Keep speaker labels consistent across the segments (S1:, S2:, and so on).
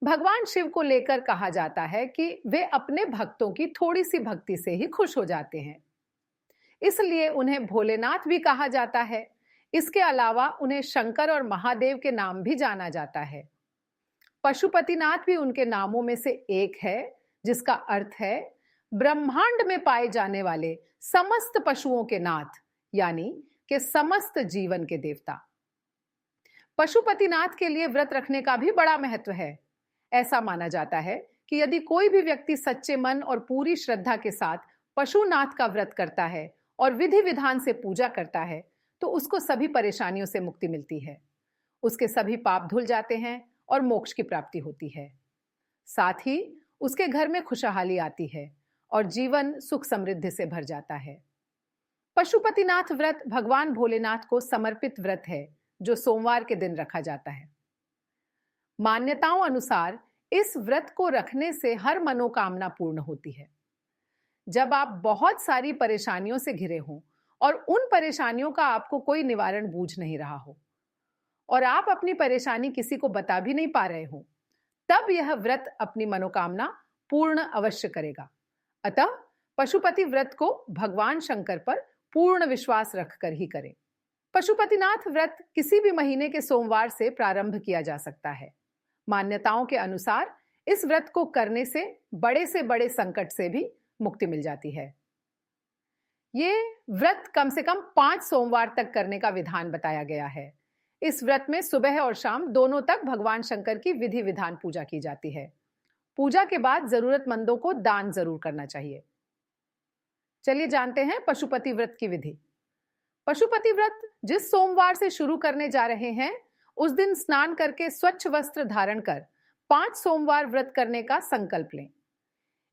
S1: भगवान शिव को लेकर कहा जाता है कि वे अपने भक्तों की थोड़ी सी भक्ति से ही खुश हो जाते हैं, इसलिए उन्हें भोलेनाथ भी कहा जाता है। इसके अलावा उन्हें शंकर और महादेव के नाम भी जाना जाता है। पशुपतिनाथ भी उनके नामों में से एक है, जिसका अर्थ है ब्रह्मांड में पाए जाने वाले समस्त पशुओं के नाथ, यानी कि समस्त जीवन के देवता। पशुपतिनाथ के लिए व्रत रखने का भी बड़ा महत्व है। ऐसा माना जाता है कि यदि कोई भी व्यक्ति सच्चे मन और पूरी श्रद्धा के साथ पशुनाथ का व्रत करता है और विधि विधान से पूजा करता है तो उसको सभी परेशानियों से मुक्ति मिलती है, उसके सभी पाप धुल जाते हैं और मोक्ष की प्राप्ति होती है। साथ ही उसके घर में खुशहाली आती है और जीवन सुख समृद्धि से भर जाता है। पशुपतिनाथ व्रत भगवान भोलेनाथ को समर्पित व्रत है जो सोमवार के दिन रखा जाता है। मान्यताओं अनुसार इस व्रत को रखने से हर मनोकामना पूर्ण होती है। जब आप बहुत सारी परेशानियों से घिरे हों और उन परेशानियों का आपको कोई निवारण बूझ नहीं रहा हो और आप अपनी परेशानी किसी को बता भी नहीं पा रहे हो, तब यह व्रत अपनी मनोकामना पूर्ण अवश्य करेगा। अतः पशुपति व्रत को भगवान शंकर पर पूर्ण विश्वास रखकर ही करें। पशुपतिनाथ व्रत किसी भी महीने के सोमवार से प्रारंभ किया जा सकता है। मान्यताओं के अनुसार इस व्रत को करने से बड़े संकट से भी मुक्ति मिल जाती है। ये व्रत कम से कम 5 सोमवार तक करने का विधान बताया गया है। इस व्रत में सुबह और शाम दोनों तक भगवान शंकर की विधि विधान पूजा की जाती है। पूजा के बाद जरूरतमंदों को दान जरूर करना चाहिए। चलिए जानते हैं पशुपति व्रत की विधि। पशुपति व्रत जिस सोमवार से शुरू करने जा रहे हैं, उस दिन स्नान करके स्वच्छ वस्त्र धारण कर 5 सोमवार व्रत करने का संकल्प लें।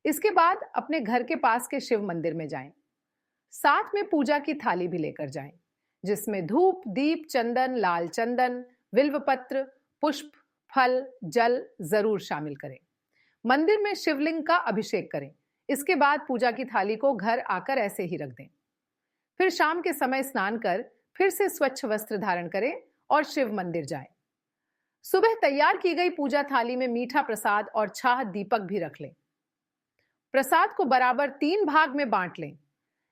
S1: इसके बाद अपने घर के पास के शिव मंदिर में जाएं। साथ में पूजा की थाली भी लेकर जाएं, जिसमें धूप, दीप, चंदन, लाल चंदन, बिल्वपत्र, पुष्प, फल, जल जरूर शामिल करें। मंदिर में शिवलिंग का अभिषेक करें। इसके बाद पूजा की थाली को घर आकर ऐसे ही रख दें। फिर शाम के समय स्नान कर फिर से स्वच्छ वस्त्र धारण करें और शिव मंदिर जाएं। सुबह तैयार की गई पूजा थाली में मीठा प्रसाद और छाह दीपक भी रख लें। प्रसाद को बराबर 3 भाग में बांट लें,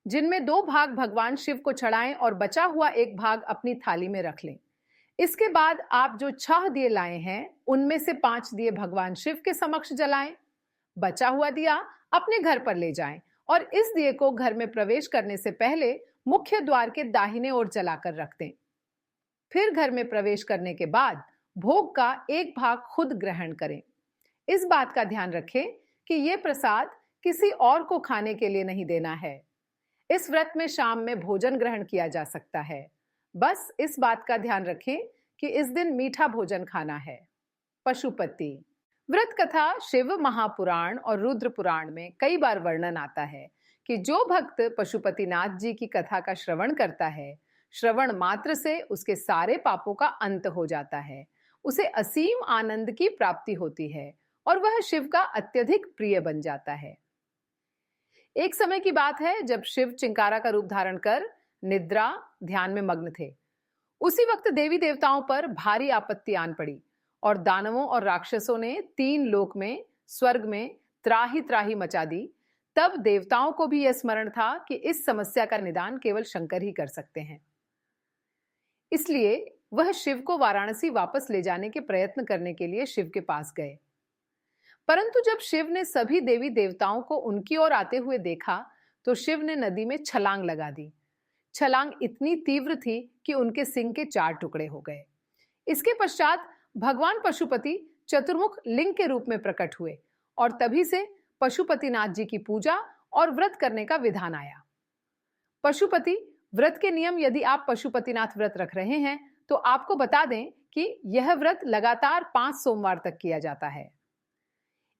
S1: जिनमें 2 भाग भगवान शिव को चढ़ाएं और बचा हुआ 1 भाग अपनी थाली में रख लें। इसके बाद आप जो 6 दिए लाए हैं, उनमें से 5 दिए भगवान शिव के समक्ष जलाएं। बचा हुआ दिया अपने घर पर ले जाएं और इस दिए को घर में प्रवेश करने से पहले मुख्य द्वार के दाहिने ओर जलाकर रख दें। फिर घर में प्रवेश करने के बाद भोग का 1 भाग खुद ग्रहण करें। इस बात का ध्यान रखें कि यह प्रसाद किसी और को खाने के लिए नहीं देना है। इस व्रत में शाम में भोजन ग्रहण किया जा सकता है। बस इस बात का ध्यान रखें कि इस दिन मीठा भोजन खाना है। पशुपति व्रत कथा शिव महापुराण और रुद्र पुराण में कई बार वर्णन आता है कि जो भक्त पशुपतिनाथ जी की कथा का श्रवण करता है, श्रवण मात्र से उसके सारे पापों का अंत हो जाता है, उसे असीम आनंद की प्राप्ति होती है और वह शिव का अत्यधिक प्रिय बन जाता है। एक समय की बात है जब शिव चिंकारा का रूप धारण कर निद्रा ध्यान में मग्न थे। उसी वक्त देवी देवताओं पर भारी आपत्ति आन पड़ी और दानवों और राक्षसों ने 3 लोक में, स्वर्ग में त्राही त्राही मचा दी। तब देवताओं को भी यह स्मरण था कि इस समस्या का निदान केवल शंकर ही कर सकते हैं। इसलिए वह शिव को वाराणसी वापस ले जाने के प्रयत्न करने के लिए शिव के पास गए। परंतु जब शिव ने सभी देवी देवताओं को उनकी ओर आते हुए देखा तो शिव ने नदी में छलांग लगा दी। छलांग इतनी तीव्र थी कि उनके सिंह के 4 टुकड़े हो गए। इसके पश्चात भगवान पशुपति चतुर्मुख लिंग के रूप में प्रकट हुए और तभी से पशुपतिनाथ जी की पूजा और व्रत करने का विधान आया। पशुपति व्रत के नियम, यदि आप पशुपतिनाथ व्रत रख रहे हैं तो आपको बता दें कि यह व्रत लगातार 5 सोमवार तक किया जाता है।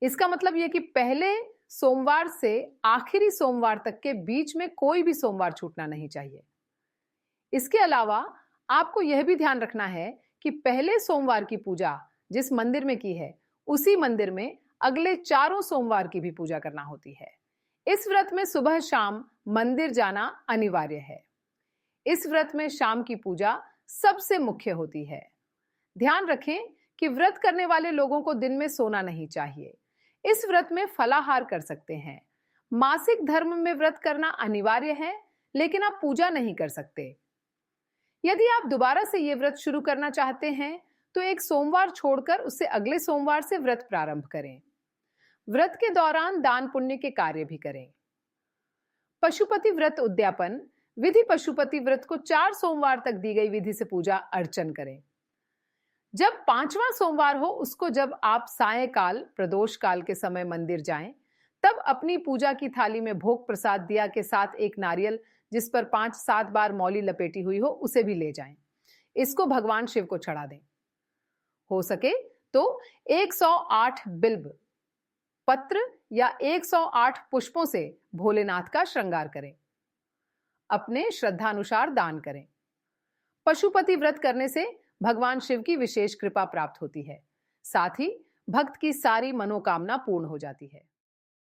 S1: इसका मतलब यह कि पहले सोमवार से आखिरी सोमवार तक के बीच में कोई भी सोमवार छूटना नहीं चाहिए। इसके अलावा आपको यह भी ध्यान रखना है कि पहले सोमवार की पूजा जिस मंदिर में की है, उसी मंदिर में अगले 4 सोमवार की भी पूजा करना होती है। इस व्रत में सुबह शाम मंदिर जाना अनिवार्य है। इस व्रत में शाम की पूजा सबसे मुख्य होती है। ध्यान रखें कि व्रत करने वाले लोगों को दिन में सोना नहीं चाहिए। इस व्रत में फलाहार कर सकते हैं। मासिक धर्म में व्रत करना अनिवार्य है, लेकिन आप पूजा नहीं कर सकते। यदि आप दोबारा से ये व्रत शुरू करना चाहते हैं तो एक सोमवार छोड़कर उससे अगले सोमवार से व्रत प्रारंभ करें। व्रत के दौरान दान पुण्य के कार्य भी करें। पशुपति व्रत उद्यापन विधि पशुपति व्रत को 4 सोमवार तक दी गई विधि से पूजा अर्चन करें। जब 5वां सोमवार हो उसको जब आप सायंकाल प्रदोष काल के समय मंदिर जाएं, तब अपनी पूजा की थाली में भोग प्रसाद दिया के साथ एक नारियल जिस पर 5-7 बार मौली लपेटी हुई हो उसे भी ले जाएं। इसको भगवान शिव को चढ़ा दें। हो सके तो 108 बिल्व पत्र या 108 पुष्पों से भोलेनाथ का श्रृंगार करें। अपने श्रद्धानुसार दान करें। पशुपति व्रत करने से भगवान शिव की विशेष कृपा प्राप्त होती है। साथ ही भक्त की सारी मनोकामना पूर्ण हो जाती है।